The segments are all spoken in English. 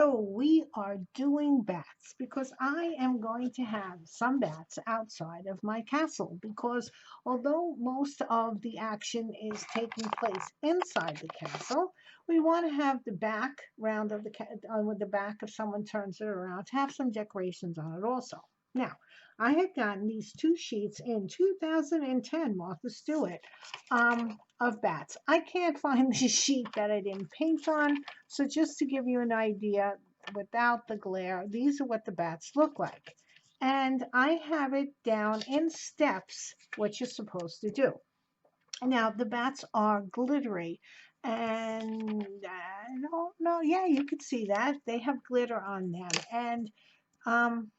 So we are doing bats because I am going to have some bats outside of my castle because although most of the action is taking place inside the castle, we want to have the background of with the back if someone turns it around to have some decorations on it also. Now, I had gotten these two sheets in 2010, Martha Stewart, of bats. I can't find the sheet that I didn't paint on, so just to give you an idea, without the glare, these are what the bats look like. And I have it down in steps, what you're supposed to do. Now, the bats are glittery. And I don't know, yeah, you could see that. They have glitter on them. And um,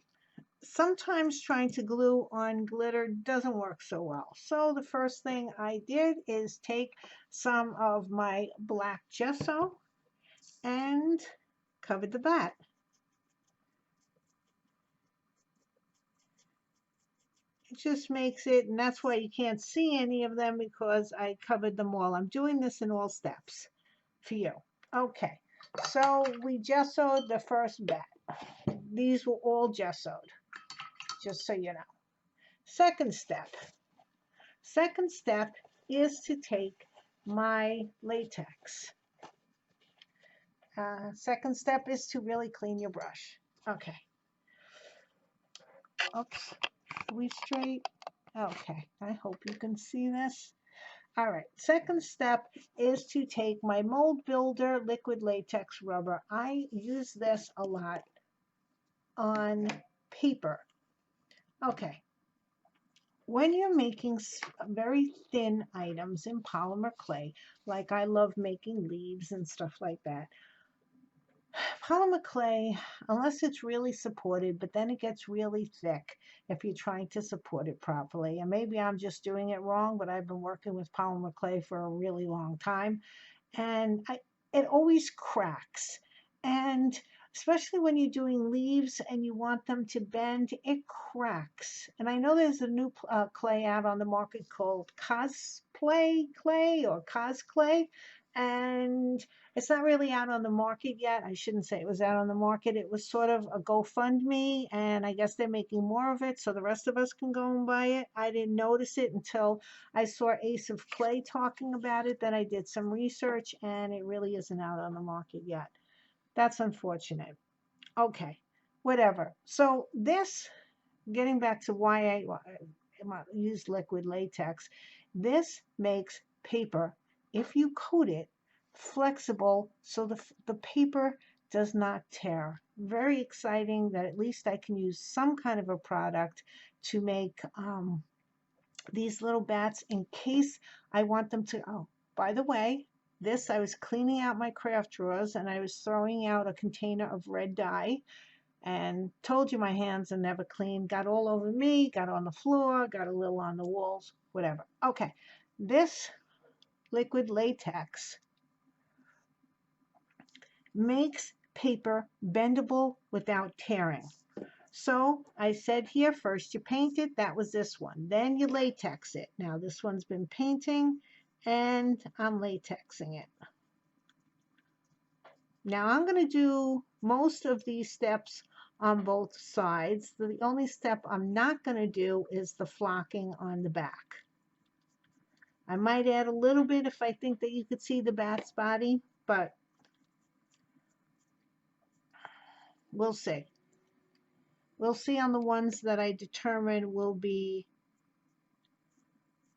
sometimes trying to glue on glitter doesn't work so well. So the first thing I did is take some of my black gesso and covered the bat. It just makes it, and that's why you can't see any of them because I covered them all. I'm doing this in all steps for you. Okay, so we gessoed the first bat. These were all gessoed, just so you know. Second step. Second step is to take my latex. Second step is to really clean your brush. Okay. Oops. Are we straight? Okay. I hope you can see this. All right, second step is to take my Mold Builder liquid latex rubber. I use this a lot on paper. Okay, when you're making very thin items in polymer clay, like I love making leaves and stuff like that, polymer clay, unless it's really supported, but then it gets really thick if you're trying to support it properly. And maybe I'm just doing it wrong, but I've been working with polymer clay for a really long time. And it always cracks. And especially when you're doing leaves and you want them to bend, it cracks. And I know there's a new clay out on the market called Cosplay Clay or Cosplay, and it's not really out on the market yet. I shouldn't say it was out on the market. It was sort of a GoFundMe, and I guess they're making more of it so the rest of us can go and buy it. I didn't notice it until I saw Ace of Clay talking about it. Then I did some research, and it really isn't out on the market yet. That's unfortunate. Okay, whatever. So this, getting back to why I use liquid latex, this makes paper, if you coat it, flexible so the paper does not tear. Very exciting that at least I can use some kind of a product to make these little bats in case I want them to. Oh, by the way, this, I was cleaning out my craft drawers and I was throwing out a container of red dye and told you my hands are never clean. Got all over me, got on the floor, got a little on the walls, whatever. Okay, this liquid latex makes paper bendable without tearing. So I said here, first you paint it, that was this one. Then you latex it. Now this one's been painting and I'm latexing it. Now I'm going to do most of these steps on both sides. The only step I'm not going to do is the flocking on the back. I might add a little bit if I think that you could see the bat's body, but we'll see. We'll see on the ones that I determine will be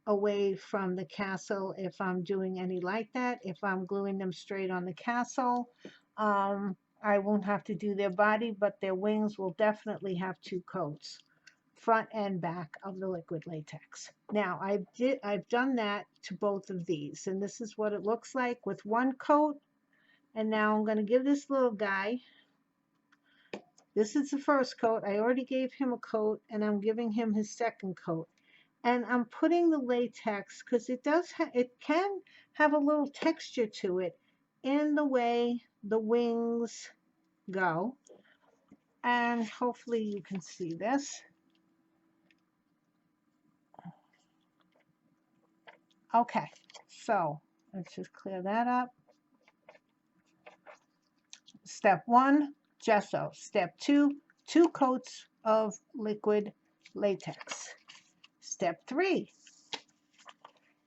away from the castle if I'm doing any like that. If I'm gluing them straight on the castle, I won't have to do their body, but their wings will definitely have two coats, front and back of the liquid latex. Now I've done that to both of these, and this is what it looks like with one coat. And now I'm going to give this little guy, this is the first coat. I already gave him a coat, and I'm giving him his second coat. And I'm putting the latex because it can have a little texture to it in the way the wings go. And hopefully you can see this. Okay, so let's just clear that up. Step 1, gesso. Step 2, 2 coats of liquid latex. Step 3,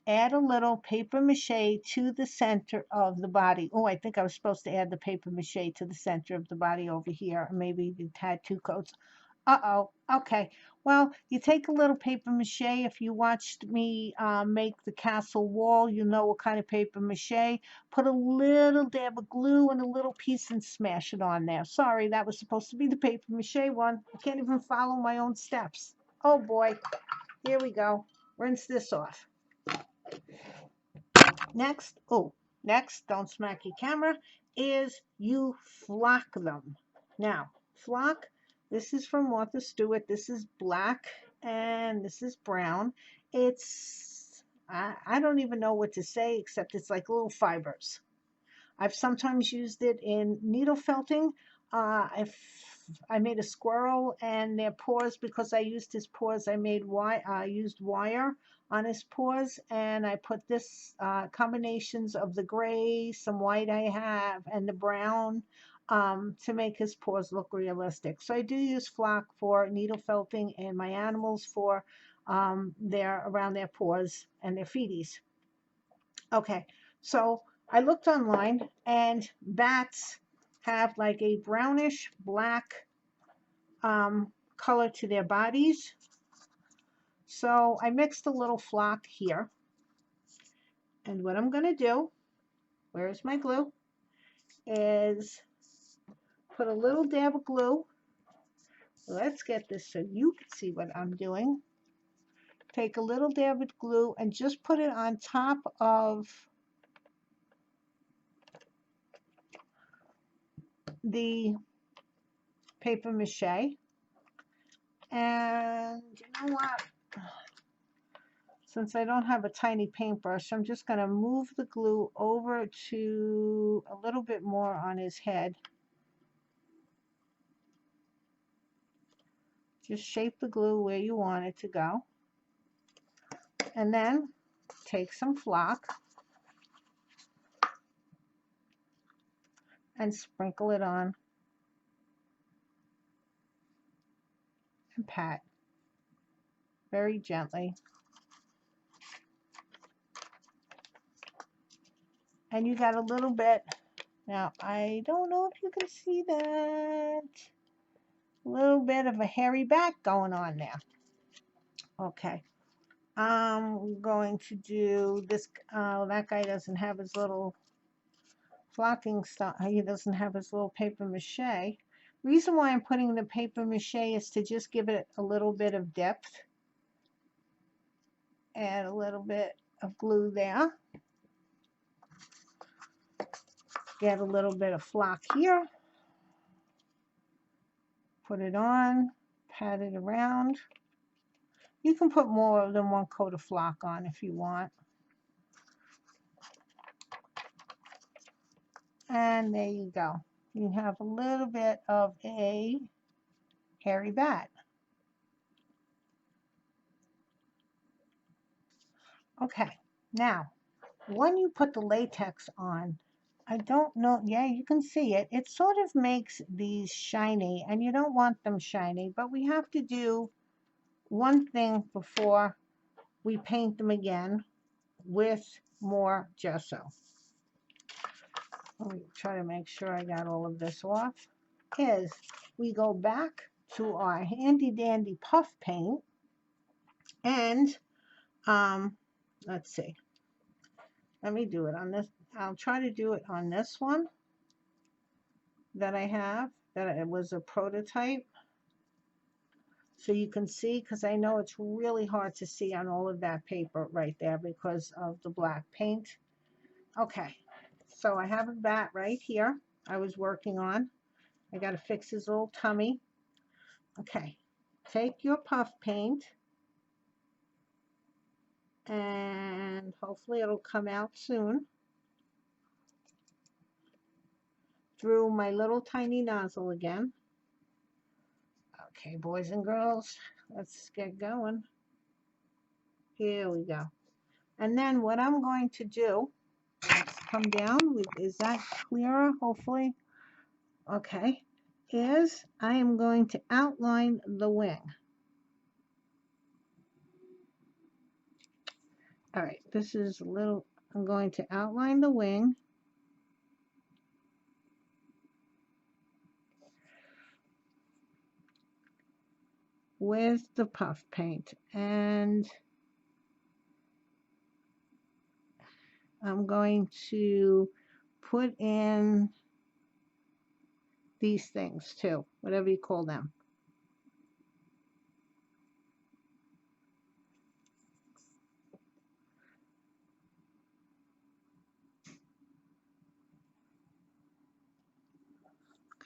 add a little paper mache to the center of the body. Oh, I think I was supposed to add the paper mache to the center of the body over here. Maybe it had 2 coats. Uh-oh. Okay. Well, you take a little paper mache. If you watched me make the castle wall, you know what kind of paper mache. Put a little dab of glue and a little piece and smash it on there. Sorry, that was supposed to be the paper mache one. I can't even follow my own steps. Oh boy. Here we go. Rinse this off. Next, don't smack your camera, is you flock them. Now, flock, this is from Martha Stewart. This is black and this is brown. It's, I don't even know what to say except it's like little fibers. I've sometimes used it in needle felting. I made a squirrel and their paws, because I used his paws, I used wire on his paws, and I put this combinations of the gray, some white I have, and the brown to make his paws look realistic. So I do use flock for needle felting and my animals for around their paws and their feeties. Okay, so I looked online and bats have like a brownish black color to their bodies. So I mixed a little flock here. And what I'm going to do, where's my glue, is put a little dab of glue. Let's get this so you can see what I'm doing. Take a little dab of glue and just put it on top of the paper mache. And you know what? Since I don't have a tiny paintbrush, I'm just going to move the glue over to a little bit more on his head. Just shape the glue where you want it to go. And then take some flock and sprinkle it on and pat very gently. And you got a little bit, now I don't know if you can see that, a little bit of a hairy back going on there. Okay, I'm going to do this. That guy doesn't have his little flocking stuff. He doesn't have his little paper mache. Reason why I'm putting the paper mache is to just give it a little bit of depth. Add a little bit of glue there. Get a little bit of flock here. Put it on. Pat it around. You can put more than one coat of flock on if you want. And there you go. You have a little bit of a hairy bat. Okay, now when you put the latex on, I don't know, yeah, you can see it. It sort of makes these shiny, and you don't want them shiny, but we have to do one thing before we paint them again with more gesso. Let me try to make sure I got all of this off. Is we go back to our handy dandy puff paint, and let's see. Let me do it on this. I'll try to do it on this one that I have, that it was a prototype. So you can see, because I know it's really hard to see on all of that paper right there because of the black paint. Okay, so I have a bat right here I was working on. I got to fix his little tummy. Okay, take your puff paint, and hopefully it'll come out soon, through my little tiny nozzle again. Okay, boys and girls, let's get going. Here we go. And then what I'm going to do, let's come down. Is that clearer, hopefully? okay, is I am going to outline the wing. All right, this is a little, I'm going to outline the wing. With the puff paint, and I'm going to put in these things too, whatever you call them.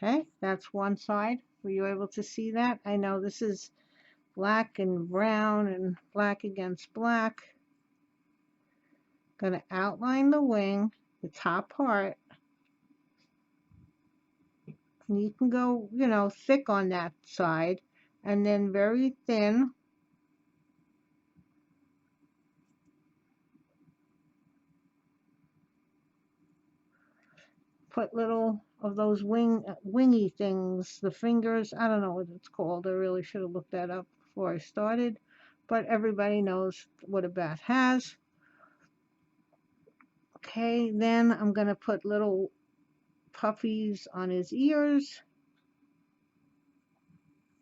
Okay, that's one side. Were you able to see that? I know this is black and brown and black against black. Going to outline the wing, the top part. And you can go, you know, thick on that side and then very thin. Put little of those wingy things, the fingers. I don't know what it's called. I really should have looked that up before I started, but everybody knows what a bat has. Okay, then I'm going to put little puffies on his ears.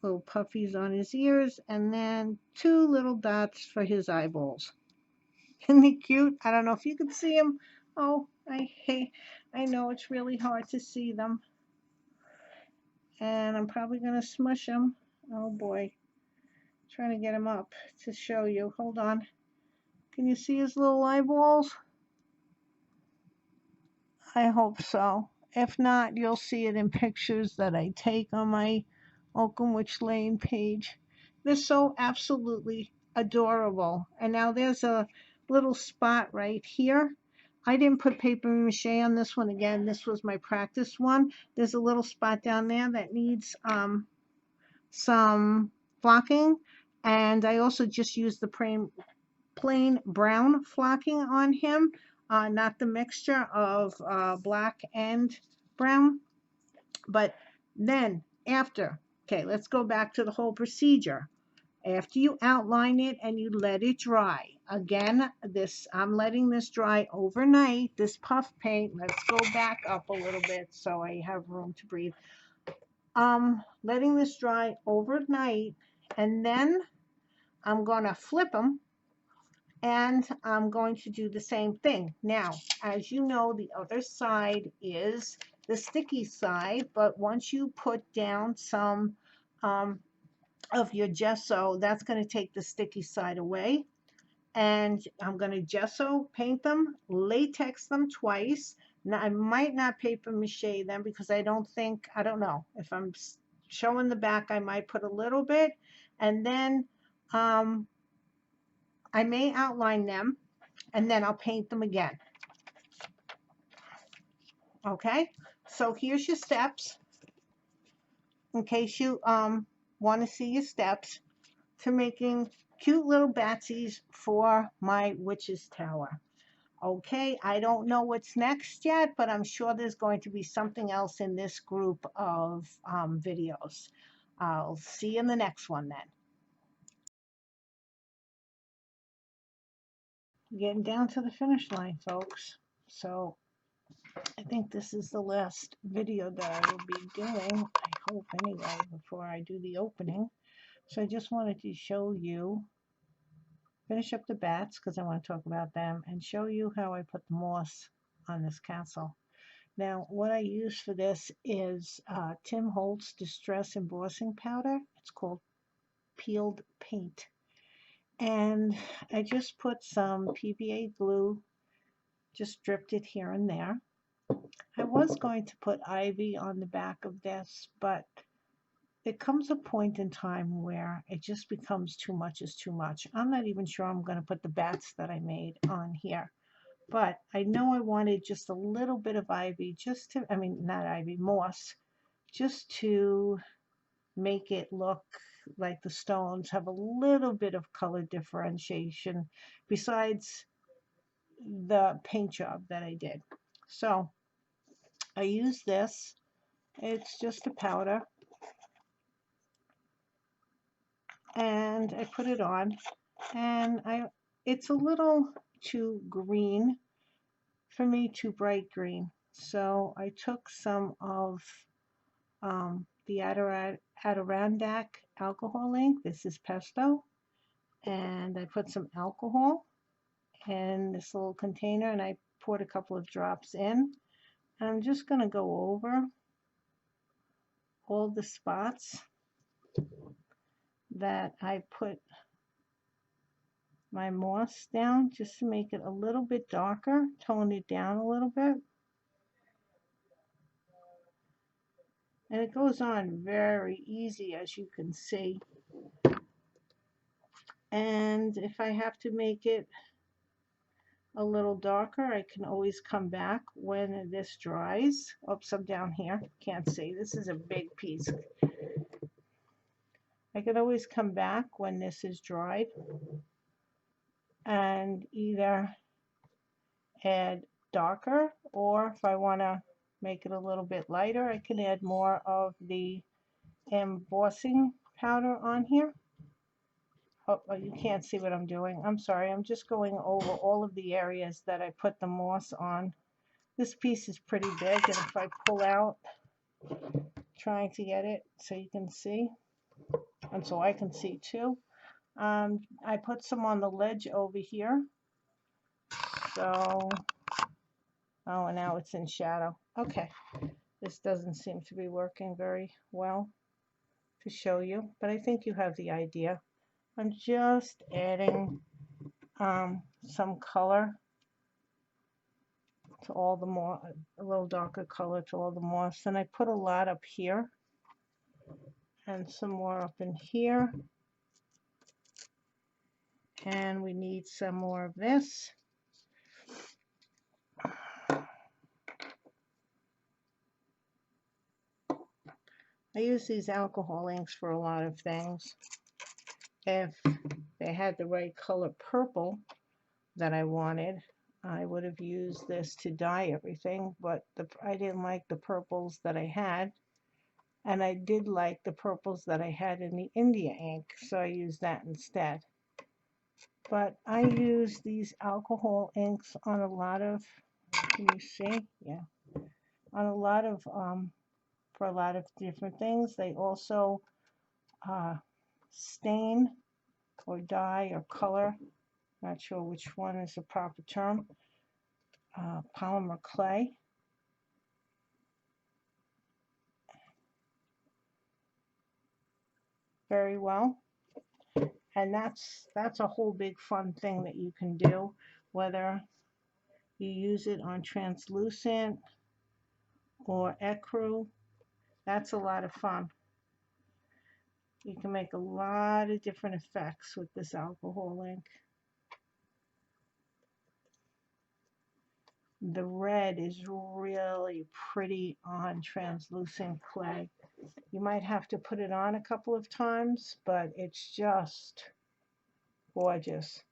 Little puffies on his ears, and then 2 little dots for his eyeballs. Isn't he cute? I don't know if you can see him. Oh, I know it's really hard to see them. And I'm probably going to smush him. Oh boy. Trying to get him up to show you. Hold on. Can you see his little eyeballs? I hope so. If not, you'll see it in pictures that I take on my Oaknwich Lane page. They're so absolutely adorable. And now there's a little spot right here. I didn't put paper mache on this one again. This was my practice one. There's a little spot down there that needs some flocking. And I also just used the plain brown flocking on him, not the mixture of black and brown. But then after, okay, let's go back to the whole procedure. After you outline it and you let it dry, again, I'm letting this dry overnight, this puff paint. Let's go back up a little bit so I have room to breathe. Letting this dry overnight, and then I'm going to flip them, and I'm going to do the same thing. Now, as you know, the other side is the sticky side, but once you put down some of your gesso, that's going to take the sticky side away. And I'm going to gesso paint them, latex them twice. Now, I might not paper mache them because I don't know. If I'm showing the back, I might put a little bit. And then I may outline them, and then I'll paint them again. Okay, so here's your steps in case you want to see your steps to making cute little batsies for my witch's tower. Okay, I don't know what's next yet, but I'm sure there's going to be something else in this group of videos. I'll see you in the next one then. Getting down to the finish line, folks. So I think this is the last video that I will be doing, I hope anyway, before I do the opening. So I just wanted to show you, finish up the bats because I want to talk about them, and show you how I put the moss on this castle. Now, what I use for this is Tim Holtz Distress Embossing Powder. It's called Peeled Paint. And I just put some PVA glue, just dripped it here and there. I was going to put ivy on the back of this, but there comes a point in time where it just becomes too much is too much. I'm not even sure I'm going to put the bats that I made on here. But I know I wanted just a little bit of ivy, just to, I mean, not ivy, moss, just to make it look like the stones have a little bit of color differentiation besides the paint job that I did. So I use this, It's just a powder, and I put it on, and it's a little too green for me, too bright green. So I took some of the Adirondack alcohol ink. This is pesto, and I put some alcohol in this little container, and I poured a couple of drops in. And I'm just going to go over all the spots that I put my moss down, just to make it a little bit darker, tone it down a little bit. And it goes on very easy, as you can see. And if I have to make it a little darker, I can always come back when this dries. Oops, I'm down here. Can't see. This is a big piece. I could always come back when this is dried and either add darker, or if I want to make it a little bit lighter, I can add more of the embossing powder on here. Oh, you can't see what I'm doing. I'm sorry. I'm just going over all of the areas that I put the moss on. This piece is pretty big, and if I pull out, trying to get it so you can see, and so I can see too, I put some on the ledge over here. So, oh, and now it's in shadow. Okay, this doesn't seem to be working very well to show you, but I think you have the idea. I'm just adding some color to all the moss, a little darker color to all the moss, and I put a lot up here and some more up in here, and we need some more of this. I use these alcohol inks for a lot of things. If they had the right color purple that I wanted, I would have used this to dye everything, but I didn't like the purples that I had, and I did like the purples that I had in the India ink, so I used that instead. But I use these alcohol inks on a lot of, can you see? Yeah. On a lot of, for a lot of different things. They also stain or dye or color, not sure which one is the proper term, polymer clay. Very well. And that's a whole big fun thing that you can do, whether you use it on translucent or ecru. That's a lot of fun. You can make a lot of different effects with this alcohol ink. The red is really pretty on translucent clay. You might have to put it on a couple of times, but it's just gorgeous.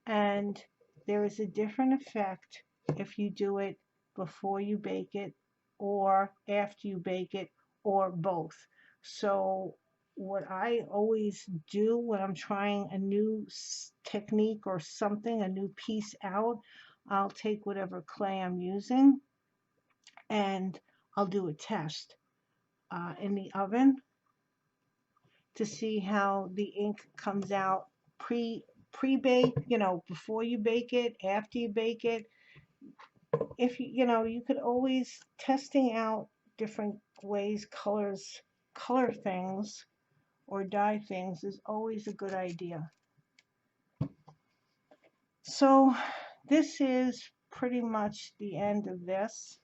And there is a different effect if you do it before you bake it or after you bake it, or both. So what I always do when I'm trying a new technique or something, a new piece out, I'll take whatever clay I'm using and I'll do a test in the oven to see how the ink comes out pre-bake, before you bake it, after you bake it. If you could always testing out different ways color things or dye things is always a good idea. So this is pretty much the end of this.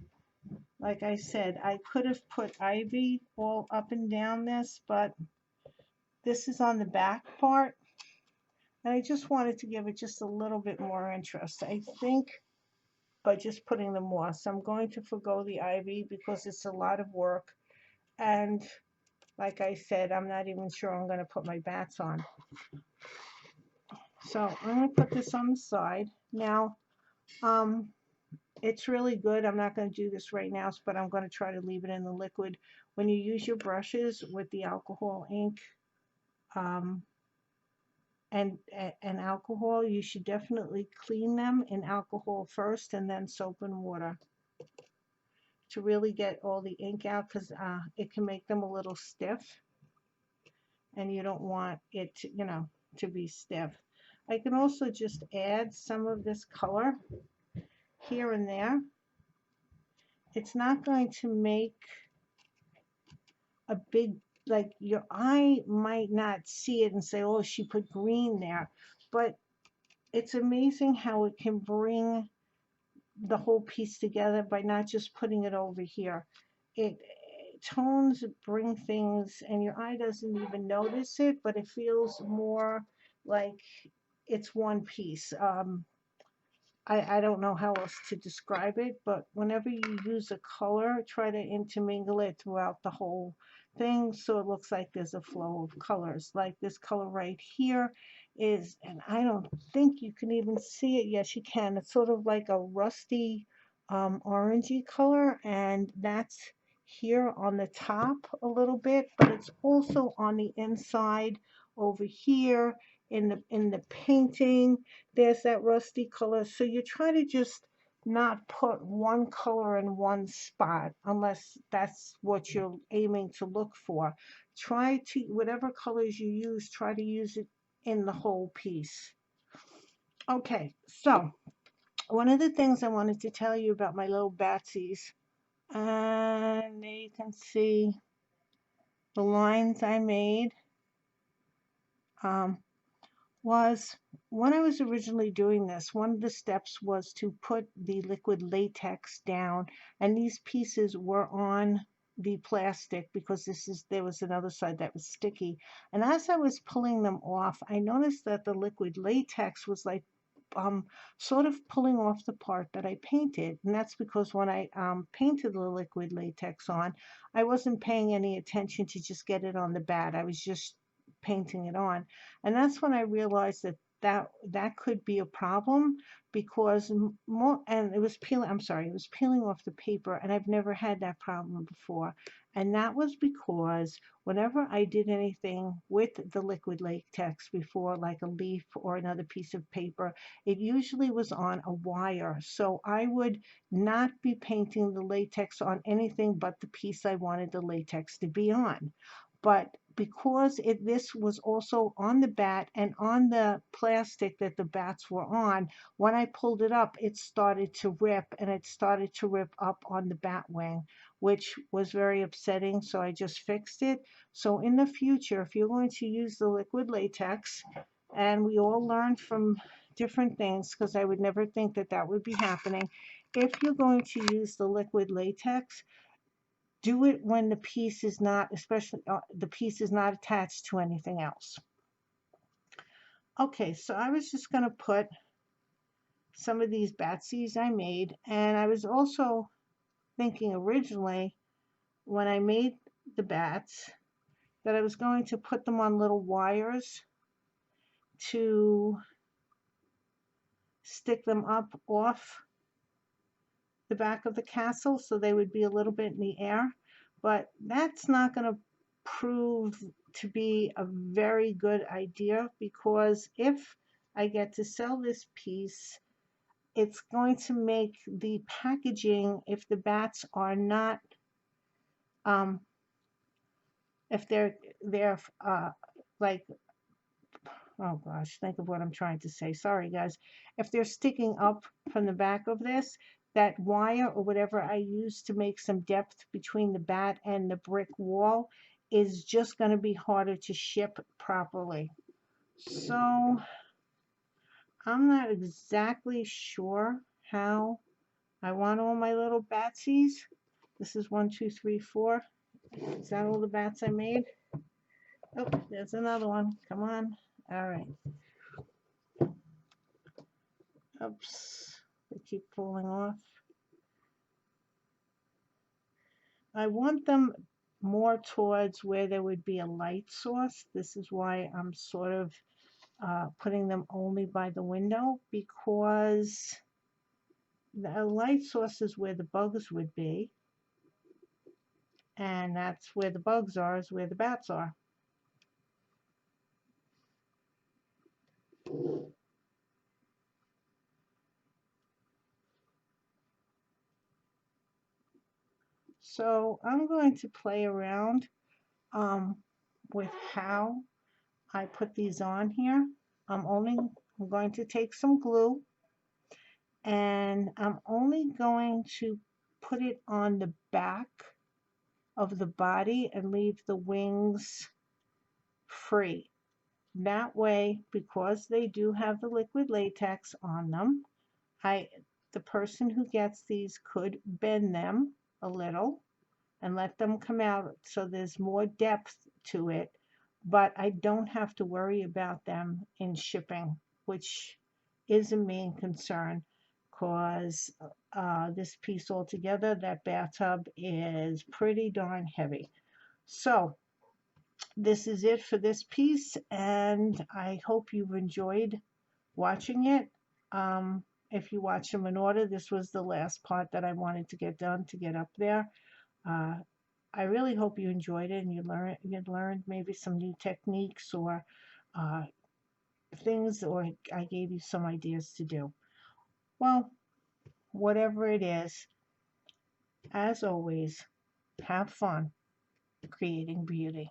Like I said, I could have put ivy all up and down this, but this is on the back part, and I just wanted to give it just a little bit more interest. I think by just putting the moss, I'm going to forgo the ivy because it's a lot of work, and like I said, I'm not even sure I'm going to put my bats on. So I'm going to put this on the side. Now, It's really good. I'm not going to do this right now, but I'm going to try to leave it in the liquid. When you use your brushes with the alcohol ink um, and alcohol, you should definitely clean them in alcohol first and then soap and water to really get all the ink out, because it can make them a little stiff, and you don't want it to, to be stiff. I can also just add some of this color here and there. It's not going to make a big, like, your eye might not see it and say, oh, she put green there, but it's amazing how it can bring the whole piece together by not just putting it over here. It tones bring things, and your eye doesn't even notice it, but it feels more like it's one piece. I don't know how else to describe it, but whenever you use a color, try to intermingle it throughout the whole thing so it looks like there's a flow of colors. Like this color right here is, and I don't think you can even see it. Yes, you can. It's sort of like a rusty orangey color, and that's here on the top a little bit, but it's also on the inside over here in the painting. There's that rusty color. So you try to just not put one color in one spot unless that's what you're aiming to look for. Try to, whatever colors you use, try to use it in the whole piece. Okay, so one of the things I wanted to tell you about my little Batsies, and there you can see the lines I made. Um, was when I was originally doing this, one of the steps was to put the liquid latex down, and these pieces were on the plastic because there was another side that was sticky. And as I was pulling them off, I noticed that the liquid latex was like um, sort of pulling off the part that I painted. And that's because when I painted the liquid latex on, I wasn't paying any attention to just get it on the bat. I was just painting it on. And that's when I realized that could be a problem, because more, and it was peeling, I'm sorry, it was peeling off the paper, and I've never had that problem before. And that was because whenever I did anything with the liquid latex before, like a leaf or another piece of paper, it usually was on a wire. So I would not be painting the latex on anything but the piece I wanted the latex to be on. But because this was also on the bat and on the plastic that the bats were on, when I pulled it up, it started to rip, and it started to rip up on the bat wing, which was very upsetting. So I just fixed it. So in the future, if you're going to use the liquid latex, and we all learned from different things, because I would never think that that would be happening. If you're going to use the liquid latex, do it when the piece is not, especially the piece is not attached to anything else. Okay, so I was just going to put some of these Batsies I made, and I was also thinking originally when I made the bats that I was going to put them on little wires to stick them up off the back of the castle so they would be a little bit in the air, but that's not going to prove to be a very good idea, because if I get to sell this piece, it's going to make the packaging, if the bats are not, um, if they're like, oh gosh, think of what I'm trying to say. Sorry, guys. If they're sticking up from the back of this, that wire or whatever I use to make some depth between the bat and the brick wall is just going to be harder to ship properly. So I'm not exactly sure how I want all my little batsies. This is 1, 2, 3, 4. Is that all the bats I made? Oh, there's another one. Come on. All right. Oops, they keep falling off. I want them more towards where there would be a light source. This is why I'm sort of putting them only by the window, because the light source is where the bugs would be, and that's where the bugs are, is where the bats are. So I'm going to play around with how I put these on here. I'm going to take some glue, and I'm only going to put it on the back of the body and leave the wings free. That way, because they do have the liquid latex on them, the person who gets these could bend them a little and let them come out so there's more depth to it, but I don't have to worry about them in shipping, which is a main concern, because this piece altogether, that bathtub, is pretty darn heavy. So this is it for this piece, and I hope you've enjoyed watching it. If you watch them in order, this was the last part that I wanted to get done to get up there. I really hope you enjoyed it and you learned maybe some new techniques or uh, things, or I gave you some ideas to do. Well, whatever it is, as always, have fun creating beauty.